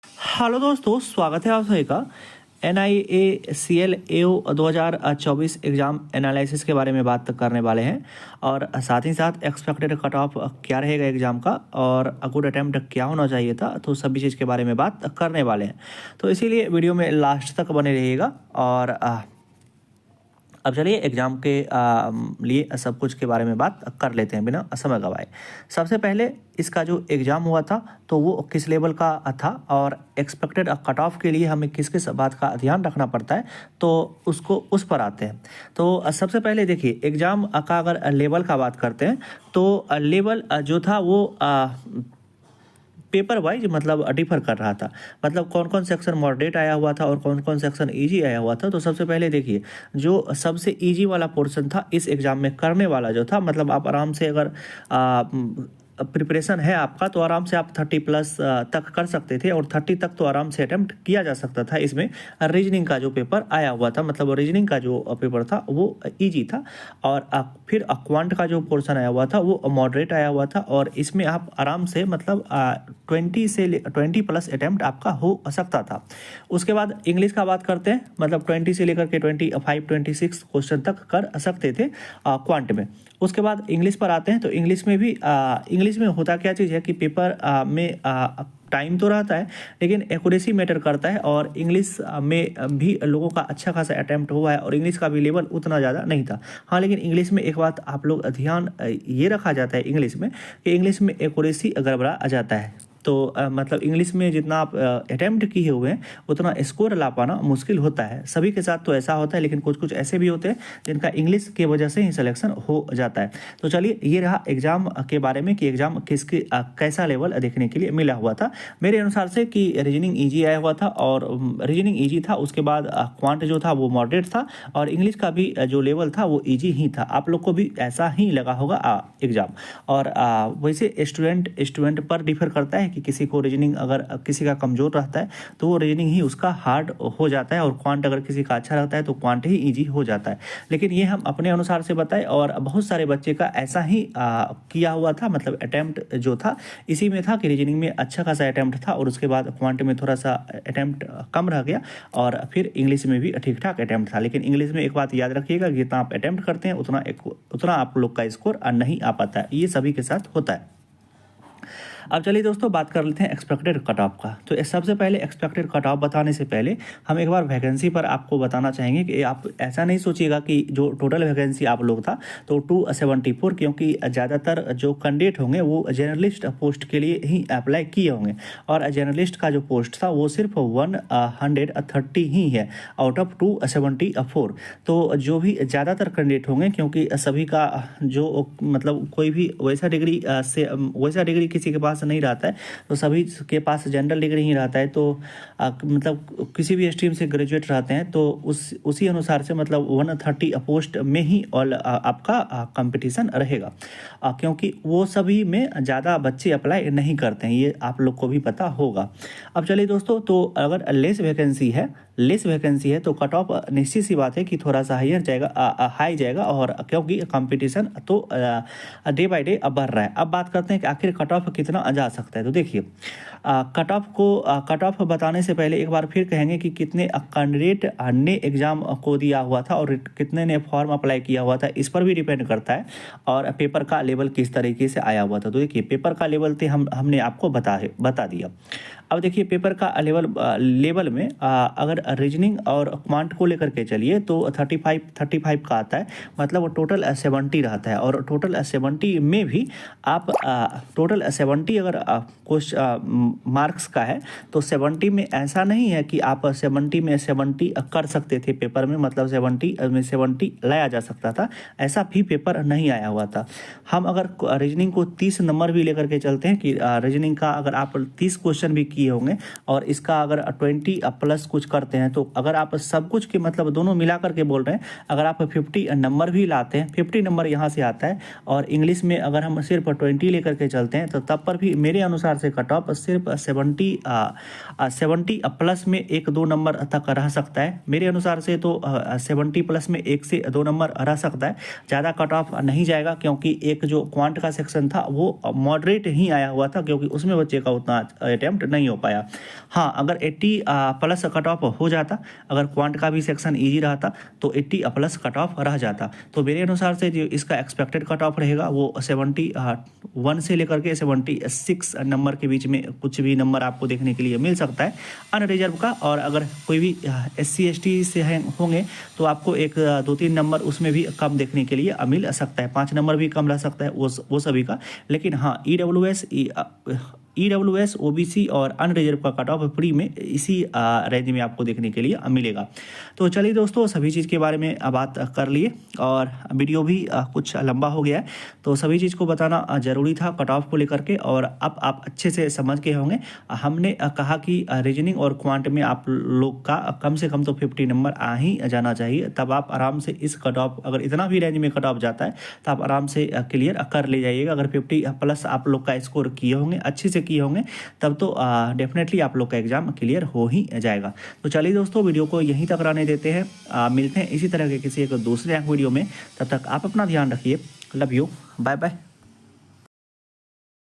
Hello दोस्तों, स्वागत है आप सभी का NIACL AO 2024 एग्ज़ाम एनालिसिस के बारे में बात करने वाले हैं। और साथ ही साथ एक्सपेक्टेड कट ऑफ क्या रहेगा एग्ज़ाम का और गुड अटेम्प्ट क्या होना चाहिए था, तो सभी चीज़ के बारे में बात करने वाले हैं। तो इसीलिए वीडियो में लास्ट तक बने रहिएगा। और अब चलिए एग्ज़ाम के लिए सब कुछ के बारे में बात कर लेते हैं बिना समय गवाए। सबसे पहले इसका जो एग्ज़ाम हुआ था तो वो किस लेवल का था और एक्सपेक्टेड कट ऑफ के लिए हमें किस किस बात का ध्यान रखना पड़ता है, तो उसको उस पर आते हैं। तो सबसे पहले देखिए, एग्ज़ाम का अगर लेवल का बात करते हैं तो लेवल जो था वो पेपर वाइज मतलब डिफर कर रहा था। मतलब कौन कौन सेक्शन मॉडरेट आया हुआ था और कौन कौन सेक्शन इजी आया हुआ था। तो सबसे पहले देखिए, जो सबसे इजी वाला पोर्शन था इस एग्ज़ाम में करने वाला जो था, मतलब आप आराम से अगर प्रिपरेशन है आपका तो आराम से आप 30+ तक कर सकते थे और 30 तक तो आराम से अटेम्प्ट किया जा सकता था। इसमें रीजनिंग का जो पेपर आया हुआ था, मतलब रीजनिंग का जो पेपर था वो इजी था। और फिर क्वांट का जो पोर्शन आया हुआ था वो मॉडरेट आया हुआ था। और इसमें आप आराम से मतलब 20+ अटेम्प्ट आपका हो सकता था। उसके बाद इंग्लिश का बात करते हैं, मतलब 20 से लेकर के 25-26 क्वेश्चन तक कर सकते थे क्वांट में। उसके बाद इंग्लिश पर आते हैं तो इंग्लिश में भी इंग्लिश में होता क्या चीज़ है कि पेपर में टाइम तो रहता है लेकिन एक्यूरेसी मैटर करता है। और इंग्लिश में भी लोगों का अच्छा खासा अटैम्प्ट हुआ है और इंग्लिश का भी लेवल उतना ज़्यादा नहीं था। हाँ, लेकिन इंग्लिश में एक बात आप लोग ध्यान ये रखा जाता है इंग्लिश में कि इंग्लिश में एक्यूरेसी गड़बड़ा आ जाता है। तो मतलब इंग्लिश में जितना आप अटैम्प्ट किए हुए हैं उतना स्कोर ला पाना मुश्किल होता है। सभी के साथ तो ऐसा होता है, लेकिन कुछ कुछ ऐसे भी होते हैं जिनका इंग्लिश की वजह से ही सिलेक्शन हो जाता है। तो चलिए, ये रहा एग्ज़ाम के बारे में कि एग्ज़ाम किसके कैसा लेवल देखने के लिए मिला हुआ था। मेरे अनुसार से कि रीजनिंग ईजी आया हुआ था और रीजनिंग ईजी था। उसके बाद क्वांट जो था वो मॉडरेट था और इंग्लिश का भी जो लेवल था वो ईजी ही था। आप लोग को भी ऐसा ही लगा होगा एग्ज़ाम। और वैसे स्टूडेंट पर डिफर करता है कि किसी को रीजनिंग अगर किसी का कमज़ोर रहता है तो वो रीजनिंग ही उसका हार्ड हो जाता है और क्वांट अगर किसी का अच्छा रहता है तो क्वांट ही इजी हो जाता है। लेकिन ये हम अपने अनुसार से बताएं और बहुत सारे बच्चे का ऐसा ही किया हुआ था। मतलब अटैम्प्ट जो था इसी में था कि रीजनिंग में अच्छा खासा अटैम्प्ट था और उसके बाद क्वांट में थोड़ा सा अटैम्प्ट कम रह गया और फिर इंग्लिश में भी ठीक ठाक अटैम्प्ट था। लेकिन इंग्लिश में एक बात याद रखिएगा, जितना आप अटैम्प्ट करते हैं उतना आप लोग का स्कोर नहीं आ पाता है। ये सभी के साथ होता है। अब चलिए दोस्तों, बात कर लेते हैं एक्सपेक्टेड कट ऑफ का। तो सबसे पहले एक्सपेक्टेड कट ऑफ बताने से पहले हम एक बार वैकेंसी पर आपको बताना चाहेंगे कि आप ऐसा नहीं सोचिएगा कि जो टोटल वैकेंसी आप लोग था तो 274, क्योंकि ज़्यादातर जो कैंडिडेट होंगे वो जर्नलिस्ट पोस्ट के लिए ही अप्लाई किए होंगे और जर्नलिस्ट का जो पोस्ट था वो सिर्फ 130 ही है आउट ऑफ 274। तो जो भी ज़्यादातर कैंडिडेट होंगे, क्योंकि सभी का जो मतलब कोई भी वैसा डिग्री किसी के पास नहीं रहता है, तो सभी के पास जनरल डिग्री ही रहता है। तो मतलब किसी भी स्ट्रीम से ग्रेजुएट रहते हैं तो उसी अनुसार से मतलब 130 पोस्ट में ही और आपका कंपटीशन रहेगा, क्योंकि वो सभी में ज़्यादा बच्चे अप्लाई नहीं करते हैं, ये आप लोग को भी पता होगा। अब चलिए दोस्तों, तो अगर लेस वैकेंसी है तो कट ऑफ निश्चित सी बात है कि थोड़ा सा हाई जाएगा और क्योंकि कंपटीशन तो डे बाय डे बढ़ रहा है। अब बात करते हैं कि आखिर कट ऑफ कितना जा सकता है। तो देखिए, कट ऑफ बताने से पहले एक बार फिर कहेंगे कि कितने कैंडिडेट ने एग्ज़ाम को दिया हुआ था और कितने ने फॉर्म अप्लाई किया हुआ था, इस पर भी डिपेंड करता है। और पेपर का लेवल किस तरीके से आया हुआ था। तो देखिए, पेपर का लेवल तो हमने आपको बता दिया। अब देखिए, पेपर का लेवल में अगर रीजनिंग और क्वांट को लेकर के चलिए तो 35 का आता है, मतलब वो टोटल 70 रहता है। और टोटल 70 में भी आप टोटल 70 अगर मार्क्स का है तो 70 में ऐसा नहीं है कि आप 70 में 70 कर सकते थे पेपर में, मतलब 70 में 70 लाया जा सकता था, ऐसा भी पेपर नहीं आया हुआ था। हम अगर रीजनिंग को 30 नंबर भी लेकर के चलते हैं कि रीजनिंग का अगर आप 30 क्वेश्चन भी किए होंगे और इसका अगर 20+ कुछ करते हैं, तो अगर आप सब कुछ के मतलब दोनों मिला करके बोल रहे हैं, अगर आप 50 नंबर भी लाते हैं, 50 नंबर यहाँ से आता है। और इंग्लिश में अगर हम सिर्फ 20 लेकर के चलते हैं तो तब पर भी मेरे अनुसार से कट ऑफ सिर्फ 70+ में 1-2 नंबर तक रह सकता है। मेरे अनुसार से तो 70+ में 1 से 2 नंबर रह सकता है, ज़्यादा कट ऑफ नहीं जाएगा। क्योंकि एक जो क्वांट का सेक्शन था वो मॉडरेट ही आया हुआ था, क्योंकि उसमें बच्चे का उतना अटेम्प्ट नहीं हो पाया। हाँ, अगर 80 प्लस कट ऑफ हो जाता, अगर क्वांट का भी सेक्शन ईजी रहता तो 80 प्लस कट ऑफ रह जाता। तो मेरे अनुसार से जो इसका एक्सपेक्टेड कट ऑफ रहेगा वो 71 से लेकर के 76 नंबर के बीच में कुछ भी नंबर आपको देखने के लिए मिल सकता है अनरिजर्व का। और अगर कोई भी SC ST से होंगे तो आपको एक 2-3 नंबर उसमें भी कम देखने के लिए मिल सकता है, 5 नंबर भी कम रह सकता है वो सभी का। लेकिन हाँ, EWS OBC और अनरिजर्व का कट ऑफ फ्री में इसी रेंज में आपको देखने के लिए मिलेगा। तो चलिए दोस्तों, सभी चीज़ के बारे में बात कर लिए और वीडियो भी कुछ लंबा हो गया है, तो सभी चीज़ को बताना ज़रूरी था कट ऑफ को लेकर के। और अब आप अच्छे से समझ के होंगे, हमने कहा कि रीजनिंग और क्वांट में आप लोग का कम से कम तो 50 नंबर आ ही जाना चाहिए, तब आप आराम से इस कट ऑफ, अगर इतना भी रेंज में कट ऑफ जाता है तो आप आराम से क्लियर कर ले जाइएगा। अगर 50 प्लस आप लोग का स्कोर किए होंगे, अच्छे से किए होंगे, तब तो डेफिनेटली आप लोग का एग्जाम क्लियर हो ही जाएगा। तो चलिए दोस्तों, वीडियो को यहीं तक रहने देते हैं, मिलते हैं इसी तरह के किसी एक दूसरे वीडियो में। तब तक आप अपना ध्यान रखिए। Love you, bye bye.